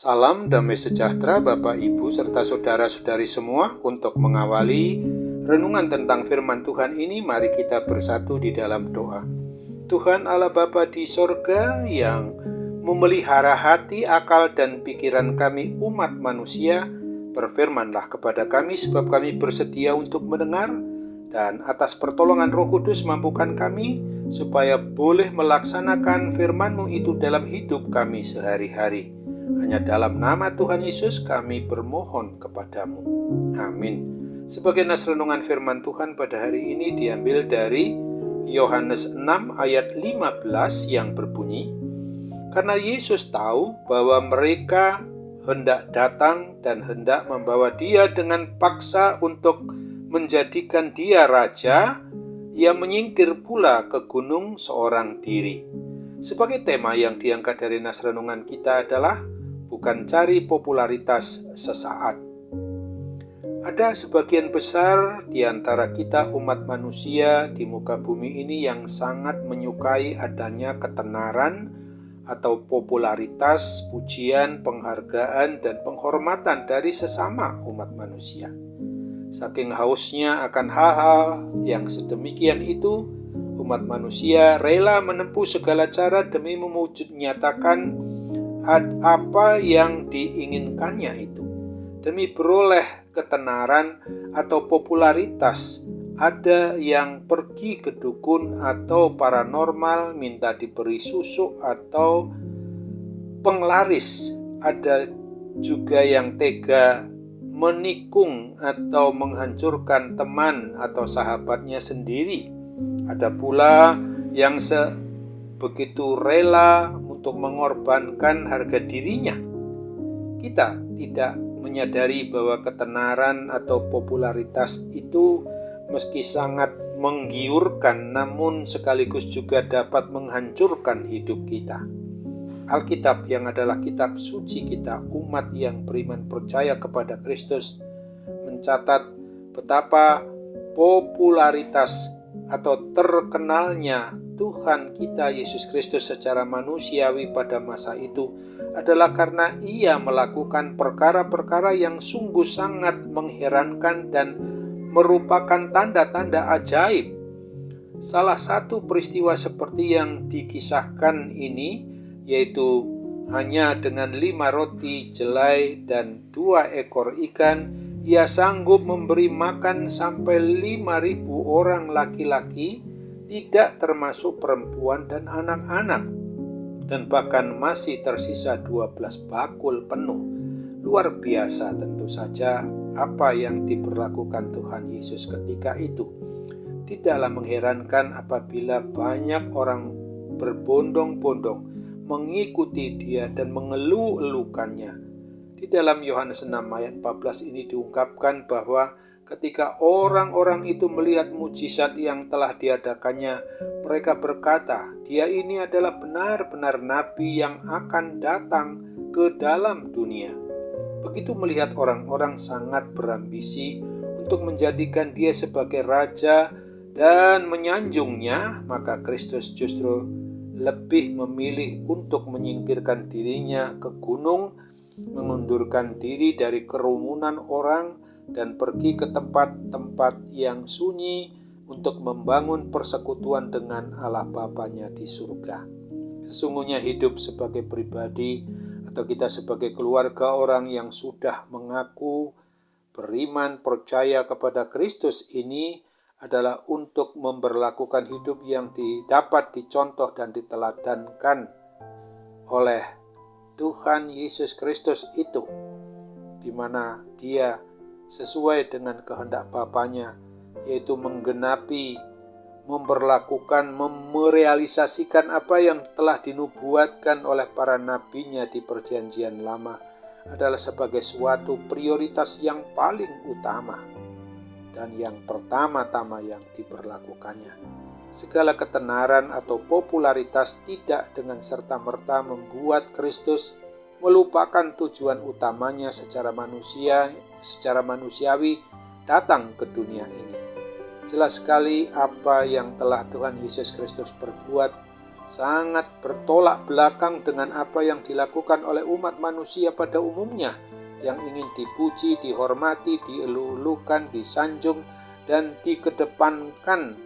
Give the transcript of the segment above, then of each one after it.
Salam damai sejahtera Bapak Ibu serta saudara-saudari semua. Untuk mengawali renungan tentang firman Tuhan ini, mari kita bersatu di dalam doa. Tuhan Allah Bapa di sorga yang memelihara hati, akal, dan pikiran kami umat manusia, berfirmanlah kepada kami sebab kami bersedia untuk mendengar, dan atas pertolongan Roh Kudus mampukan kami supaya boleh melaksanakan firman-Mu itu dalam hidup kami sehari-hari. Hanya dalam nama Tuhan Yesus kami bermohon kepadamu. Amin. Sebagai nas renungan firman Tuhan pada hari ini diambil dari Yohanes 6 ayat 15 yang berbunyi, karena Yesus tahu bahwa mereka hendak datang dan hendak membawa Dia dengan paksa untuk menjadikan Dia raja, Ia menyingkir pula ke gunung seorang diri. Sebagai tema yang diangkat dari nas renungan kita adalah bukan cari popularitas sesaat. Ada sebagian besar di antara kita umat manusia di muka bumi ini yang sangat menyukai adanya ketenaran atau popularitas, pujian, penghargaan, dan penghormatan dari sesama umat manusia. Saking hausnya akan hal-hal yang sedemikian itu, umat manusia rela menempuh segala cara demi mewujud nyatakan apa yang diinginkannya itu. Demi beroleh ketenaran atau popularitas, ada yang pergi ke dukun atau paranormal minta diberi susuk atau penglaris. Ada juga yang tega menikung atau menghancurkan teman atau sahabatnya sendiri. Ada pula yang begitu rela untuk mengorbankan harga dirinya. Kita tidak menyadari bahwa ketenaran atau popularitas itu meski sangat menggiurkan, namun sekaligus juga dapat menghancurkan hidup kita. Alkitab yang adalah kitab suci kita, umat yang beriman percaya kepada Kristus, mencatat betapa popularitas atau terkenalnya Tuhan kita Yesus Kristus secara manusiawi pada masa itu adalah karena Ia melakukan perkara-perkara yang sungguh sangat mengherankan dan merupakan tanda-tanda ajaib. Salah satu peristiwa seperti yang dikisahkan ini yaitu hanya dengan 5 roti jelai dan 2 ekor ikan, Ia sanggup memberi makan sampai 5.000 orang laki-laki, tidak termasuk perempuan dan anak-anak, dan bahkan masih tersisa 12 bakul penuh. Luar biasa tentu saja apa yang diberlakukan Tuhan Yesus ketika itu. Tidaklah mengherankan apabila banyak orang berbondong-bondong mengikuti Dia dan mengeluh-elukannya. Di dalam Yohanes 6 ayat 14 ini diungkapkan bahwa ketika orang-orang itu melihat mujizat yang telah diadakannya, mereka berkata, Dia ini adalah benar-benar nabi yang akan datang ke dalam dunia. Begitu melihat orang-orang sangat berambisi untuk menjadikan Dia sebagai raja dan menyanjungnya, maka Kristus justru lebih memilih untuk menyingkirkan dirinya ke gunung, mengundurkan diri dari kerumunan orang, dan pergi ke tempat-tempat yang sunyi untuk membangun persekutuan dengan Allah Bapanya di surga. Sesungguhnya hidup sebagai pribadi atau kita sebagai keluarga orang yang sudah mengaku beriman percaya kepada Kristus ini adalah untuk memberlakukan hidup yang dapat dicontoh dan diteladankan oleh Tuhan Yesus Kristus itu, di mana Dia sesuai dengan kehendak Bapanya, yaitu menggenapi, memberlakukan, merealisasikan apa yang telah dinubuatkan oleh para nabinya di perjanjian lama, adalah sebagai suatu prioritas yang paling utama dan yang pertama-tama yang diberlakukannya. Segala ketenaran atau popularitas tidak dengan serta-merta membuat Kristus melupakan tujuan utamanya secara manusiawi datang ke dunia ini. Jelas sekali apa yang telah Tuhan Yesus Kristus perbuat sangat bertolak belakang dengan apa yang dilakukan oleh umat manusia pada umumnya, yang ingin dipuji, dihormati, dielu-elukan, disanjung, dan dikedepankan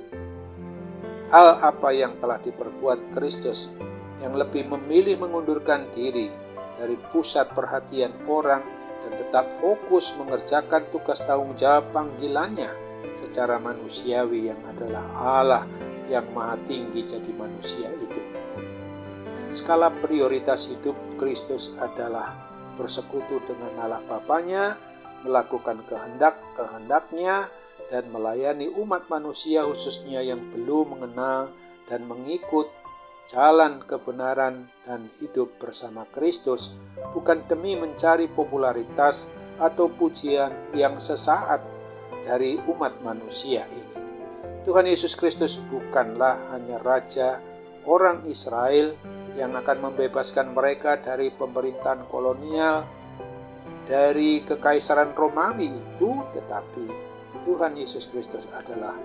hal apa yang telah diperbuat Kristus, yang lebih memilih mengundurkan diri dari pusat perhatian orang dan tetap fokus mengerjakan tugas tanggung jawab panggilannya secara manusiawi, yang adalah Allah yang maha tinggi jadi manusia itu. Skala prioritas hidup Kristus adalah bersekutu dengan Allah Bapanya, melakukan kehendak-kehendaknya, dan melayani umat manusia khususnya yang belum mengenal dan mengikut jalan kebenaran dan hidup bersama Kristus, bukan demi mencari popularitas atau pujian yang sesaat dari umat manusia ini. Tuhan Yesus Kristus bukanlah hanya Raja orang Israel yang akan membebaskan mereka dari pemerintahan kolonial, dari kekaisaran Romawi itu, tetapi Tuhan Yesus Kristus adalah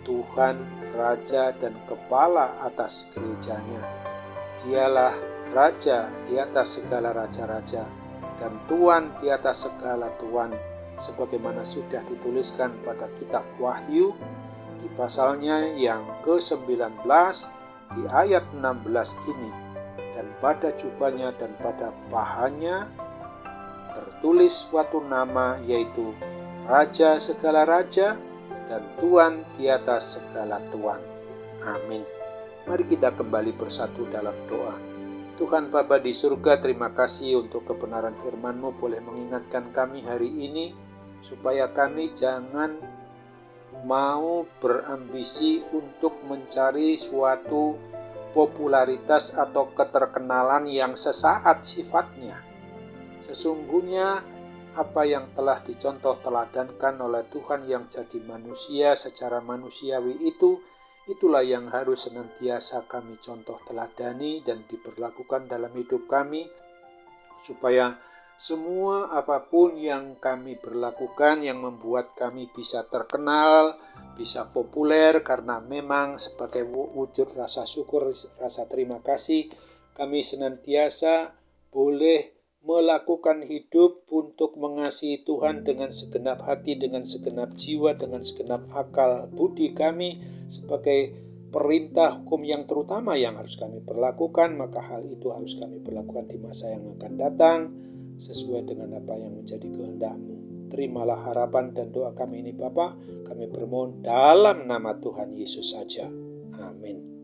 Tuhan, Raja, dan Kepala atas gerejanya. Dialah Raja di atas segala raja-raja dan Tuan di atas segala tuan, sebagaimana sudah dituliskan pada kitab Wahyu di pasalnya yang ke-19 di ayat 16 ini. Dan pada jubahnya dan pada pahanya tertulis suatu nama, yaitu Raja segala raja dan Tuan di atas segala tuan. Amin. Mari kita kembali bersatu dalam doa. Tuhan Bapa di surga, terima kasih untuk kebenaran firman-Mu boleh mengingatkan kami hari ini, supaya kami jangan mau berambisi untuk mencari suatu popularitas atau keterkenalan yang sesaat sifatnya. Sesungguhnya apa yang telah dicontoh teladankan oleh Tuhan yang jadi manusia secara manusiawi itu, itulah yang harus senantiasa kami contoh teladani dan diberlakukan dalam hidup kami, supaya semua apapun yang kami berlakukan yang membuat kami bisa terkenal, bisa populer, karena memang sebagai wujud rasa syukur, rasa terima kasih, kami senantiasa boleh melakukan hidup untuk mengasihi Tuhan dengan segenap hati, dengan segenap jiwa, dengan segenap akal budi kami, sebagai perintah hukum yang terutama yang harus kami perlakukan. Maka hal itu harus kami perlakukan di masa yang akan datang, sesuai dengan apa yang menjadi kehendak-Mu. Terimalah harapan dan doa kami ini Bapa, kami bermohon dalam nama Tuhan Yesus saja. Amin.